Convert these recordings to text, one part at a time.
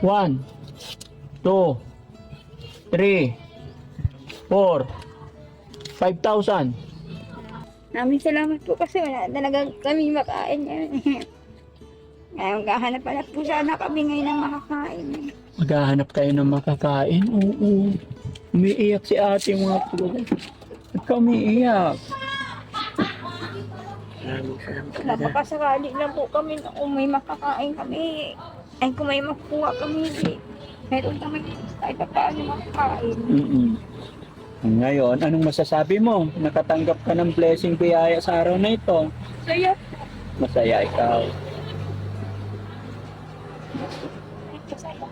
1, 2, 3, 4, 5,000. Maraming salamat po kasi wala talaga kami makain. Ngayon, maghahanap pala po sana kami ngayon ng makakain. Maghahanap kayo ng makakain? Oo. Umiiyak si ate mga pulo. Ba't ka umiiyak? Napakasakali lang po kami na kung may makakain kami. Ay kung may makuha kami. Meron kami kahit pa paano makakain. Ngayon, anong masasabi mo? Nakatanggap ka ng blessing biyaya sa araw na ito. Saya. Masaya ikaw. Masaya.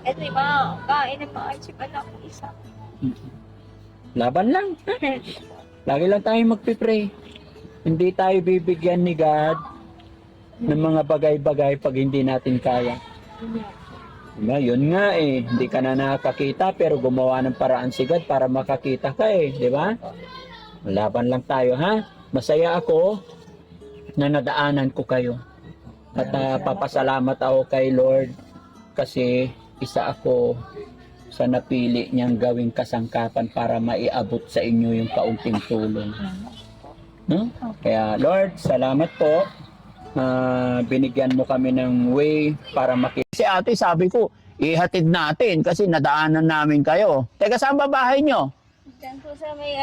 Ito yung mga kain ng mga chipa lang isa. Laban lang. Lagi lang tayo magpipray. Hindi tayo bibigyan ni God ng mga bagay-bagay pag hindi natin kaya. Ngayon nga hindi ka na nakakita pero gumawa ng paraan si God para makakita ka di ba? Laban lang tayo ha. Masaya ako na nadaanan ko kayo. At papasalamat ako kay Lord kasi isa ako sa napili niyang gawing kasangkapan para maiabot sa inyo yung kaunting tulong. No? Kaya Lord, salamat po. Binigyan mo kami ng way para makita. Si ate sabi ko, ihatid natin kasi nadaanan namin kayo. Teka, saan ba bahay nyo? Diyan po sa may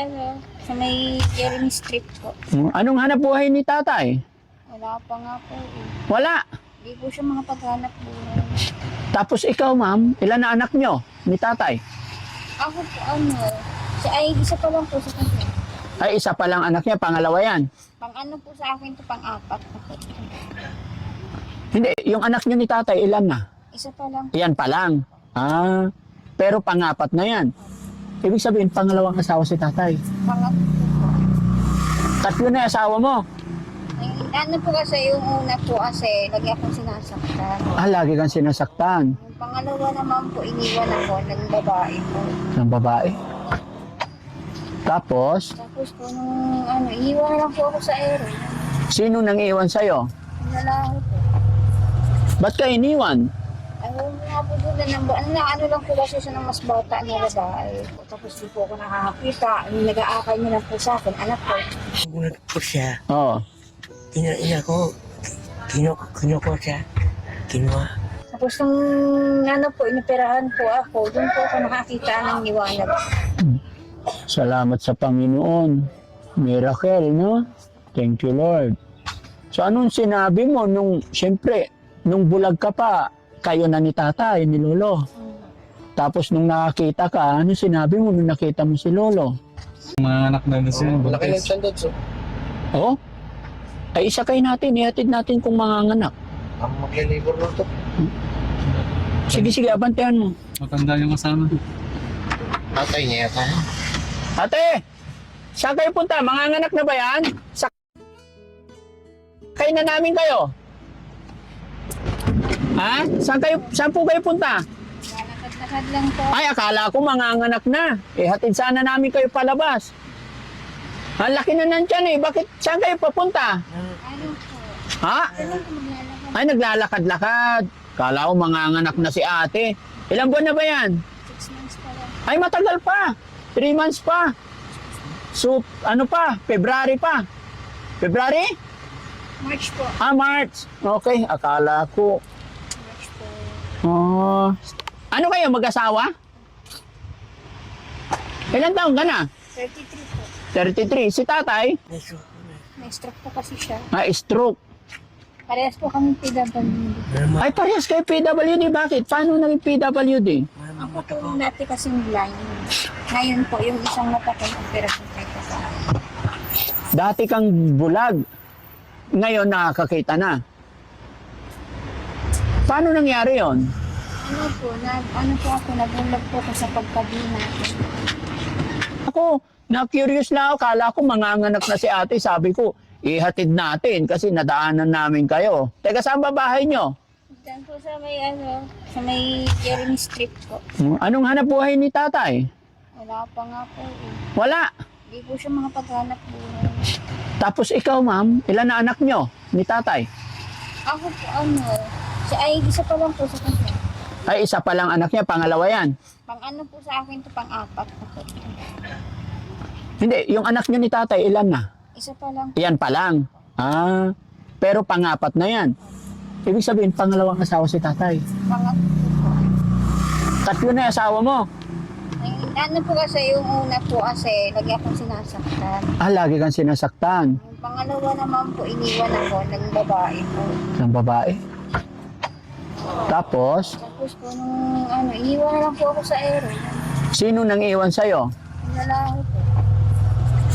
sa may Jeremy Street po. Anong hanap buhay ni tatay? Wala pa nga po Wala. Hindi po siya makapaghanap buhay. Tapos ikaw ma'am, ilan na anak nyo ni tatay? Ako po ay isa pa lang po sa kanya. Ay, isa pa lang anak niya, pangalawa yan. Pang ano po sa akin to pang-apat. Hindi, yung anak niyo ni tatay, ilan na? Isa pa lang. Yan pa lang. Pero pangapat na yan. Ibig sabihin, pangalawang asawa si tatay. Pangatlo po. Tatlo na yung asawa mo. Ano po kasi yung una po kasi lagi akong sinasaktan. Lagi kang sinasaktan. Yung pangalawa naman po iniwan ako ng babae po. Ng babae. Tapos, Po nung iniwan na lang po ako sa aero. sino nang iwan sa'yo? Yung lalaki po. Ba't ka iniwan? Ayaw mo nga po doon ano lang po kasi siya ng mas bata na babae. Tapos di po ako nakakakita. Nag-aakay niya lang po sa akin, anak ko. Nagulat po siya. Oo. Ina ko, kinuha ko siya. Kinuha. Tapos nung po, inoperahan po ako, doon po ako nakakita ng liwanag. Salamat sa Panginoon. Miracle, no? Thank you, Lord. So, anong sinabi mo siyempre, nung bulag ka pa, kayo na ni tatay, ni lolo. Tapos nung nakakita ka, ano sinabi mo nung nakita mo si lolo? Mga anak na doon sila. Malaki lang siya doon. So, Oo? Ay, isakay natin, ihatid natin kung manganganak. ang mag-labor lang to. Sige, abantayan mo. Matanda yung kasama. Tatay niya yata. Ate, saan kayo punta? Manganganak na ba yan? Sakay na namin kayo. Ha? Saan po kayo punta? Lakad-lakad lang po. Ay, akala ko manganganak na. Hatid sana namin kayo palabas. Ang laki na nandyan Bakit? Saan kayo papunta? Ano po? Ha? Ano po maglalakad? Ay, naglalakad-lakad. Kala ko manganganak na si ate. Ilang buwan na ba yan? 6 months pa lang. Ay, matagal pa. 3 months pa. So, ano pa? February pa. February? March po. March. Okay, akala ko. March po. Ano kayo, mag-asawa? Ilan taon ka na? 33 po. 33. Si tatay? May stroke po kasi siya. Stroke. Parehas po kami PWD. Ay, parehas kayo PWD. Bakit? Paano naging PWD? Ako po dati kasing blind. Ngayon po, yung isang mata ko, operasyon kayo sa akin. Dati kang bulag. Ngayon nakakakita na. Paano nangyari yon? Ano po ako, nagulag po ako sa pagkabina. Ako, na-curious na ako. Kala ko manganganak na si ate. Sabi ko, ihatid natin kasi nadaanan namin kayo. Teka, saan ba bahay nyo? Diyan po sa may sa may Jeremy Street po. Anong hanap buhay ni tatay? Wala pa nga po Wala. Hindi po siya makapaghanap buhay. Tapos ikaw, ma'am, ilan na anak nyo ni tatay? Ako po isa pa lang po sa kanya. Ay, isa pa lang anak niya, pangalawa yan. Pang ano po sa akin to, pang-apat na po. Hindi, yung anak niyo ni tatay, ilan na? Isa pa lang. Yan pa lang. Ah, pero pangapat na yan. Ibig sabihin, pangalawang asawa si tatay. Pangatlo po. Tatlo na yung asawa mo. Ay, ano po kasi, yung una po kasi, lagi akong sinasaktan. Ah, lagi kang sinasaktan Yung pangalawa naman po, iniwan ako ng babae po. ng babae. Tapos, Tapos po nung ano, iniwan na lang po ako sa ero. sino nang iwan sa'yo? Yung lalaki po.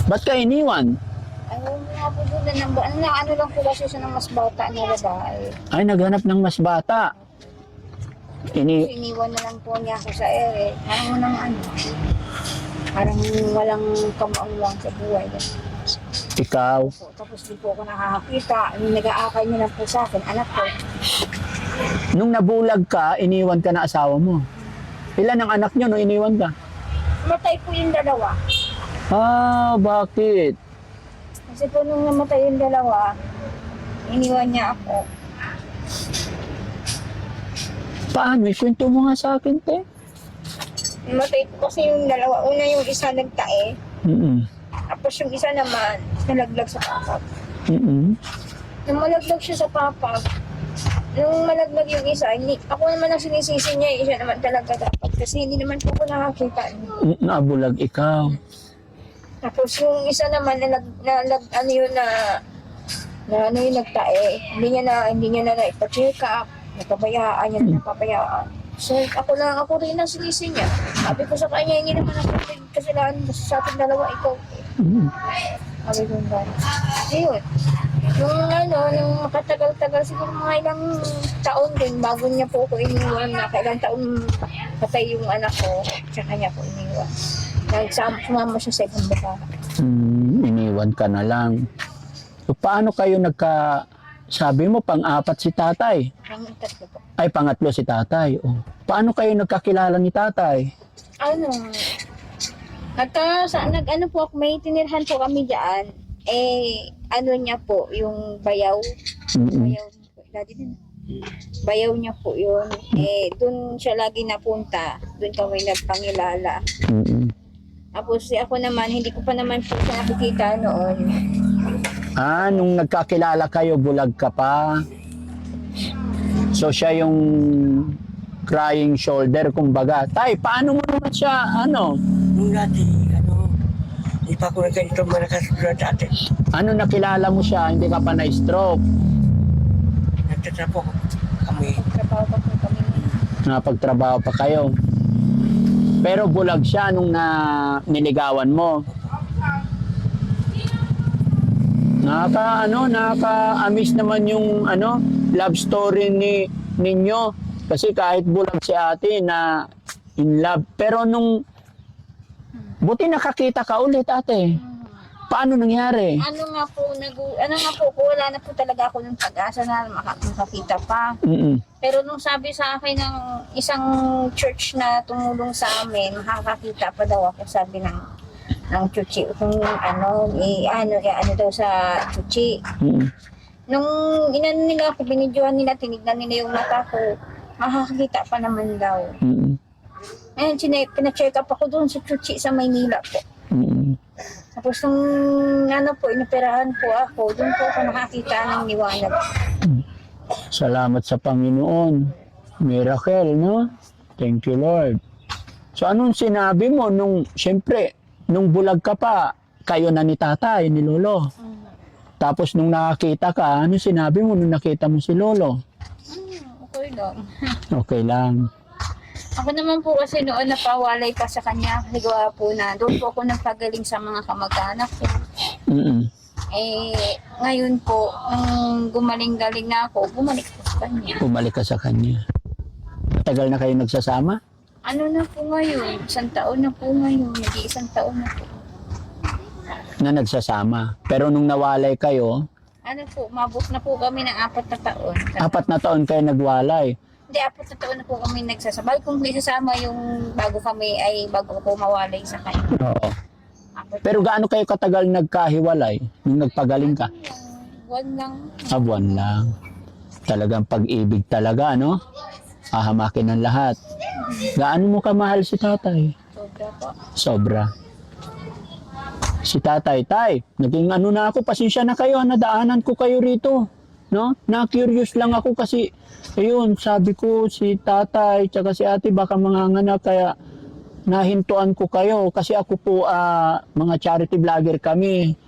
Ba't ka iniwan? Ayaw mo nga po doon na ano lang po kasi siya ng mas bata na babae. Ay, naghanap ng mas bata. Iniwan na lang po niya ako sa ere. Parang walang ano. Parang walang kamaunwang sa buhay. Ikaw. Tapos di po ako nakakakita. Yung nag-aakay niya lang po sa akin, anak ko. Nung nabulag ka, iniwan ka na asawa mo. Ilan ang anak niyo nung iniwan ka? Matay po yung dalawa. Ah, bakit? Kasi po nung namatay yung dalawa, iniwan niya ako. Paano? Ikwento mo nga sa akin, te. Namatay po kasi yung dalawa. Una yung isa nagtae. Mm-mm. Tapos yung isa naman, nalaglag sa papag. Mm-mm. Nung malaglag siya sa papag, nung malaglag yung isa, ako naman ang sinisisi niya, siya naman talaga dapat. Kasi hindi naman po ko nakakita. Nabulag ikaw. Tapos yung isa naman, ano yun ano yung nagtae, hindi niya na ipa-check up, napabayaan niya na napabayaan. So ako rin ang sinisi niya. Sabi ko sa kanya, hindi naman ako may kasalanan sa ating dalawa, ikaw. Mm. Sabi ko gano'n. Ayun. Nung makatagal-tagal, siguro mga ilang taon din, bago niya po ako iniwan na, kailang taon patay yung anak ko, tsaka niya po iniwan. Dahil sumama siya sa ibang baka. Iniwan ka na lang. So, paano kayo sabi mo, pang-apat si tatay? Ang tatlo po. Ay, pangatlo si tatay. Oh. Paano kayo nagkakilala ni tatay? Ano, nag-ano po ako, may tinirhan po kami dyan, ano niya po, yung bayaw. Mm-mm. Bayaw po, daddy din. Bayaw niya po yun. Doon siya lagi napunta. Doon kami nagpangilala. Mm-mm. Tapos ako naman, hindi ko pa naman po siya nakikita noon. Ah, nung nagkakilala kayo, bulag ka pa. So, siya yung crying shoulder, kumbaga. Tay, paano mo naman siya, Nung dati, hindi pa ako na ganito nakasulat dati. ano nakilala mo siya, hindi ka pa na-stroke, Nagtatrapo kami. Trabaho pa po kami. napagtrabaho pa kayo. Pero bulag siya nung niligawan mo. Nakaka-amiss naman yung love story ninyo. Kasi kahit bulag si ate na in love. Pero buti nakakita ka ulit ate. Paano nangyari? Ano nga po, wala na po talaga ako ng pag-asa na makakita pa. Mm-mm. Pero nung sabi sa akin ng isang church na tumulong sa amin, makakakita pa daw ako, sabi ng chuchi. Kung ano daw sa chuchi. Mm-mm. Nung inano nila ako, binidyohan nila, tinignan nila yung mata ko, makakakita pa naman daw. Mm-mm. Ayun, pina-check up ako doon sa chuchi sa Maynila po. Mm-mm. Tapos nung inoperahan po ako, doon po ako nakakita ng liwanag. Salamat sa Panginoon. Miracle, no? Thank you, Lord. So, anong sinabi mo siyempre, nung bulag ka pa, kayo na ni tatay, ni lolo. Tapos nung nakakita ka, ano sinabi mo nung nakita mo si lolo? Okay lang. Okay lang. Ako naman po kasi noon napawalay pa sa kanya. Nagawa po na doon po ako nagpagaling sa mga kamag-anak ko. Mm-mm. Ngayon po, nung gumaling-galing na ako, bumalik po sa kanya. Bumalik ka sa kanya. Matagal na kayo nagsasama? Ano na po ngayon? 1 taon na po ngayon. Nag-iisang taon na po. Na nagsasama. Pero nung nawalay kayo, Ano po, mabot na po kami ng 4 na taon. 4 na taon kayo nagwalay. Hindi, 4 na taon na po kami nagsasabay. Kung isasama yung bago ko mawalay sa kanya. Oo. Pero gaano kayo katagal nagkahiwalay nung nagpagaling ka? Buwan lang. Buwan lang. Talagang pag-ibig talaga, no? hahamakin ng lahat. Gaano mo kamahal si tatay? Sobra po. Sobra. Si tatay, tay, naging ano na ako, pasensya na kayo, nadaanan ko kayo rito. No? Na-curious lang ako kasi, ayun, sabi ko si tatay, tsaka si ate, baka manganganak, kaya nahintuan ko kayo. Kasi ako po, mga charity vlogger kami.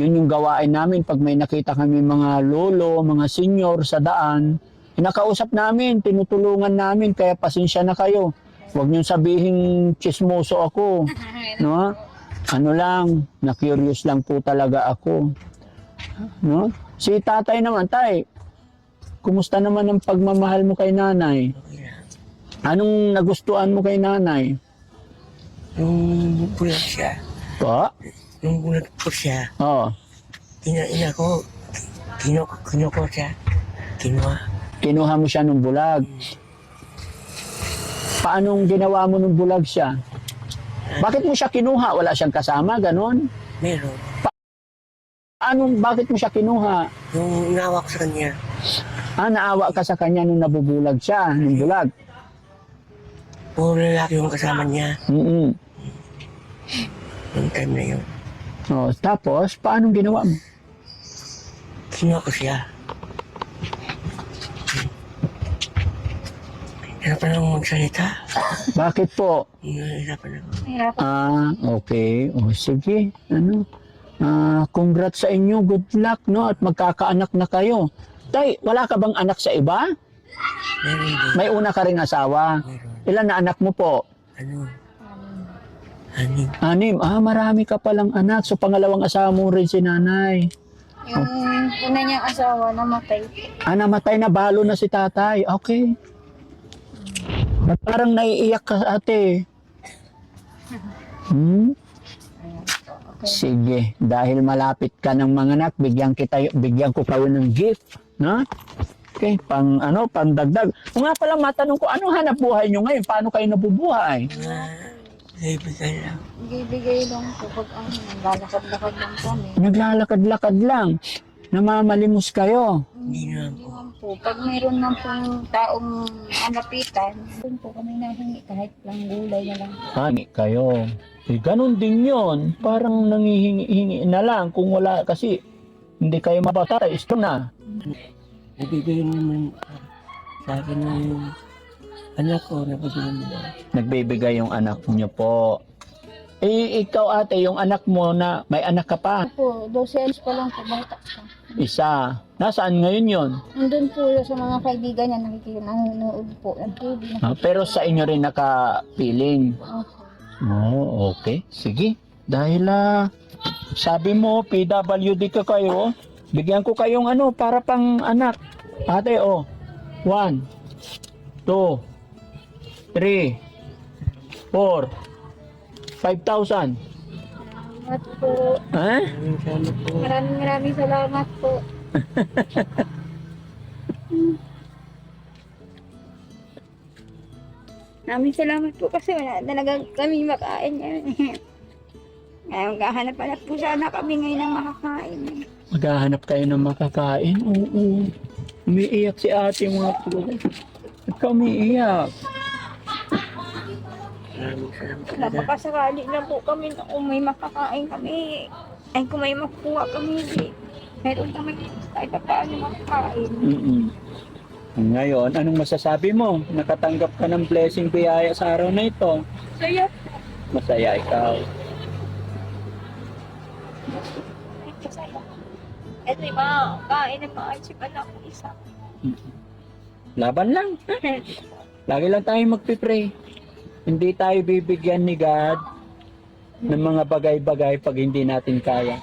Yun yung gawain namin pag may nakita kami mga lolo, mga senior sa daan. Nakausap namin, tinutulungan namin, kaya pasensya na kayo. Huwag niyong sabihin chismoso ako. No? Ano lang, na-curious lang po talaga ako. No? Si tatay naman, tay, kumusta naman ang pagmamahal mo kay nanay? Okay lang. Anong nagustuhan mo kay nanay? Nung bulag siya, Po? nung bulag po siya, Oh, ina ko, kinuko siya, kinuha. kinuha mo siya nung bulag. Paanong ginawa mo nung bulag siya? Bakit mo siya kinuha? Wala siyang kasama, ganon? Meron. Bakit mo siya kinuha? Nung nawak sa kanya, Naawa ka sa kanya nung nabubulag siya, nung bulag. puro lalaki yung kasama niya, Mm-mm. nung time na yun. Oh, tapos, paanong ginawa mo? Kinuha ko siya. Hirapan lang magsalita. Bakit po? Hirapan ako. Mahirap. Okay. O, sige. Congrats sa inyo. Good luck, no? At magkakaanak na kayo. Tay, wala ka bang anak sa iba? Meron din. May una ka ring asawa. Meron. Ilan na anak mo po? Ano? Anim. 6. Marami ka palang anak. So, pangalawang asawa mo rin si nanay. Yung una niyang asawa namatay. Namatay na, balo na si tatay. Okay. Ba't parang naiiyak ka, ate? Okay. Sige, dahil malapit ka ng mga anak, bigyan ko kayo ng gift, no? Okay, pandagdag. Kung nga pala matanong ko, ano hanap buhay nyo ngayon? Paano kayo nabubuhay? Ibigay lang. Bibigay lang po pag naglalakad-lakad lang kami. Naglalakad-lakad lang. Namamalimos kayo. Hindi naman Hindi po. naman po. Pag mayroon ng pong taong malapitan, doon po kami nahingi kahit lang gulay na lang. Hangi kayo. Ganon din yon. Parang nangihingi na lang kung wala kasi hindi kayo mabata. Isto na. Nabibigay naman sa akin ng anak ko na Nagbibigay yung anak nyo po. Ikaw ate, yung anak mo na may anak ka pa. Po, 12 anos pa lang po, bata siya. Isa. Nasaan ngayon yon? Nandun po sa mga kaibigan niya, nanonood po ng TV. Pero sa inyo rin nakapiling. Opo. Oh, okay. Sige. Dahil sabi mo, PWD ka kayo, bigyan ko kayong para pang anak. Ate, 1, 2, 3, 4, 5,000. Salamat po. Ha? Salamat po. Maraming salamat po. Maraming salamat po kasi wala talaga kami makain ngayon. Ngayon, maghahanap-hanap po sana kami ngayon ng makakain. Maghahanap kayo ng makakain? Oo. Umiiyak si ate mga po. Ba't ka umiiyak? Salamat talaga. Napakasakali na po kami na kung may makakain kami. Ay kung may makuha kami. Meron kami kahit pa paano makakain. Mm-mm. Ngayon, anong masasabi mo? Nakatanggap ka ng blessing biyaya sa araw na ito. Saya. Masaya ikaw. Masaya. Ito yung mga kain na maayos yung anak ko isa. Laban lang. Lagi lang tayo magpipray. Hindi tayo bibigyan ni God ng mga bagay-bagay pag hindi natin kaya.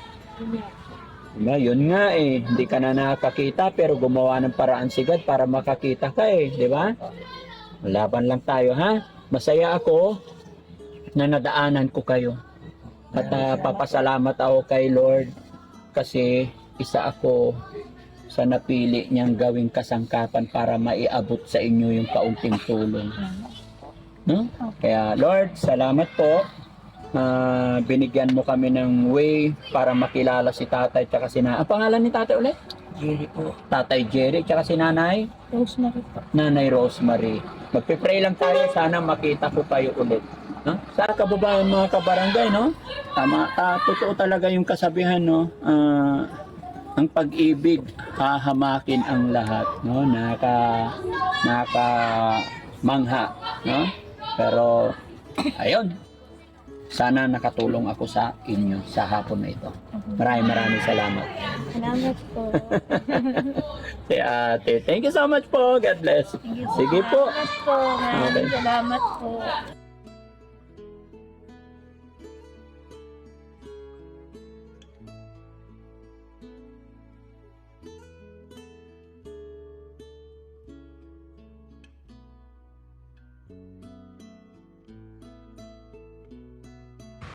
Diba? Yun nga hindi ka na nakakita pero gumawa ng paraan si God para makakita ka di ba? Laban lang tayo ha. Masaya ako na nadaanan ko kayo. At papasalamat ako kay Lord kasi isa ako sa napili niyang gawing kasangkapan para maiabot sa inyo yung kaunting tulong. No? Kaya Lord, salamat po. Binigyan mo kami ng way para makilala si tatay at si nanay. Ang pangalan ni tatay ulit? Jerry po. Tatay Jerry at si nanay? Rosemary po. Nanay Rosemary. Magpipray lang tayo, sana makita ko kayo ulit. No? Sa kababayan mga kabarangay, no? Tama, totoo talaga yung kasabihan, no? Ang pag-ibig hahamakin ang lahat, no? Mangha, no? Pero ayun. Sana nakatulong ako sa inyo sa hapon na ito. Maraming salamat. Salamat po. Si ate, thank you so much po. God bless. Sige po. Salamat po. Maraming Okay. salamat po.